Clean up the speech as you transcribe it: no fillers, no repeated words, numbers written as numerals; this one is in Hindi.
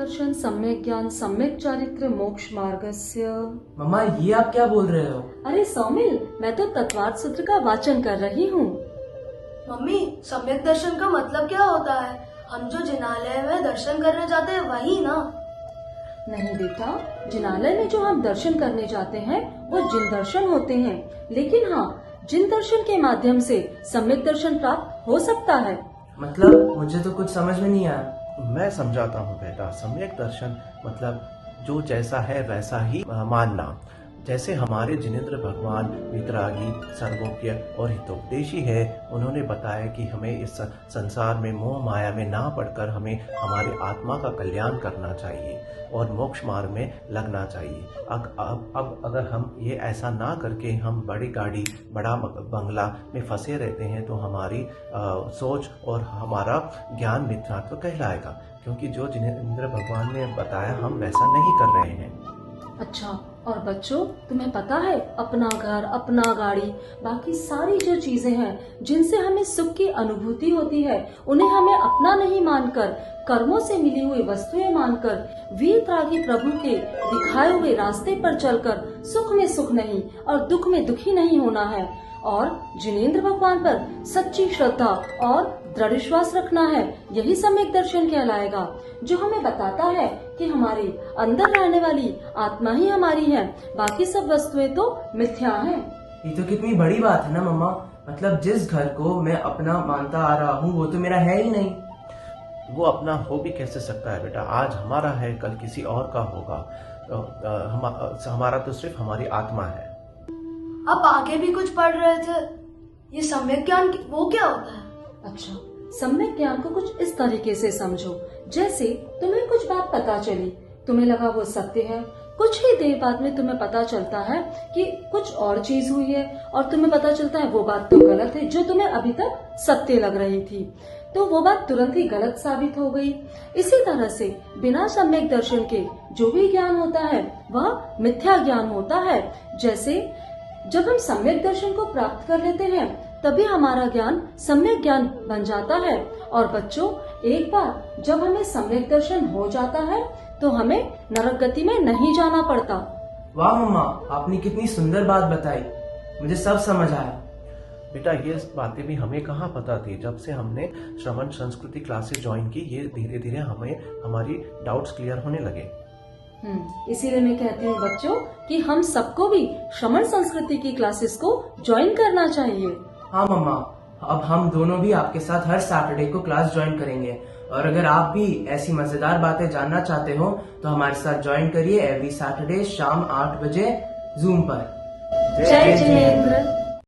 दर्शन, सम्यक ज्ञान, सम्यक चारित्र, मोक्ष मार्गस्य। मम्मा ये आप क्या बोल रहे हो? अरे सौमिल, मैं तो तत्वार्थ सूत्र का वाचन कर रही हूँ। मम्मी, सम्यक दर्शन का मतलब क्या होता है? हम जो जिनालय में दर्शन करने जाते हैं वही ना? नहीं बेटा, जिनालय में जो हम दर्शन करने जाते हैं वो जिन दर्शन होते हैं, लेकिन हाँ, जिन दर्शन के माध्यम से सम्यक दर्शन प्राप्त हो सकता है। मतलब मुझे तो कुछ समझ में नहीं आया। मैं समझाता हूँ बेटा। सम्यक दर्शन मतलब जो जैसा है वैसा ही मानना। जैसे हमारे जिनेंद्र भगवान वितरागी, सर्वज्ञ और हितोपदेशी है, उन्होंने बताया कि हमें इस संसार में मोह माया में ना पड़कर हमें हमारे आत्मा का कल्याण करना चाहिए और मोक्ष मार्ग में लगना चाहिए। अब अगर हम ये ऐसा ना करके हम बड़ी गाड़ी, बड़ा बंगला में फंसे रहते हैं तो हमारी सोच और हमारा ज्ञान मिथ्यात्व कहलाएगा, क्योंकि जो जिनेंद्र भगवान ने बताया हम वैसा नहीं कर रहे हैं। अच्छा, और बच्चों, तुम्हें पता है अपना घर, अपना गाड़ी, बाकी सारी जो चीजें हैं जिनसे हमें सुख की अनुभूति होती है, उन्हें हमें अपना नहीं मानकर, कर्मों से मिली हुई वस्तुएं मानकर, वीतरागी प्रभु के दिखाए हुए रास्ते पर चलकर सुख में सुख नहीं और दुख में दुखी नहीं होना है, और जिनेंद्र भगवान पर सच्ची श्रद्धा और दृढ़ विश्वास रखना है। यही सम्यक दर्शन कहलाएगा, जो हमें बताता है कि हमारे अंदर रहने वाली आत्मा ही हमारी है, बाकी सब वस्तुएं तो मिथ्या हैं। ये तो कितनी बड़ी बात है ना मम्मा। मतलब जिस घर को मैं अपना मानता आ रहा हूँ वो तो मेरा है ही नहीं। वो अपना हो भी कैसे सकता है बेटा? आज हमारा है, कल किसी और का होगा। हमारा तो सिर्फ हमारी आत्मा है। आप आगे भी कुछ पढ़ रहे थे, ये सम्यक ज्ञान वो क्या होता है? अच्छा, सम्यक ज्ञान को कुछ इस तरीके से समझो, जैसे तुम्हें कुछ बात पता चली, तुम्हें लगा वो सत्य है, कुछ ही देर बाद में तुम्हें पता चलता है कि कुछ और चीज हुई है, और तुम्हें पता चलता है वो बात तो गलत है, जो तुम्हें अभी तक सत्य लग रही थी, तो वो बात तुरंत ही गलत साबित हो गई। इसी तरह से बिना सम्यक दर्शन के जो भी ज्ञान होता है वह मिथ्या ज्ञान होता है। जैसे जब हम सम्यक दर्शन को प्राप्त कर लेते हैं तभी हमारा ज्ञान सम्यक ज्ञान बन जाता है। और बच्चों, एक बार जब हमें सम्यक दर्शन हो जाता है तो हमें नरक गति में नहीं जाना पड़ता। वाह मम्मा, आपने कितनी सुंदर बात बताई, मुझे सब समझ आया। बेटा ये बातें भी हमें कहाँ पता थी? जब से हमने श्रवण संस्कृति क्लासेस ज्वाइन की, ये धीरे धीरे हमें हमारी डाउट्स क्लियर होने लगे। इसीलिए मैं कहती हूँ बच्चों कि हम सबको भी श्रवण संस्कृति की क्लासेस को ज्वाइन करना चाहिए। हाँ मम्मा, अब हम दोनों भी आपके साथ हर सैटरडे को क्लास ज्वाइन करेंगे, और अगर आप भी ऐसी मजेदार बातें जानना चाहते हो तो हमारे साथ ज्वाइन करिए एवरी सैटरडे शाम 8 बजे जूम पर। जय जिनेंद्र।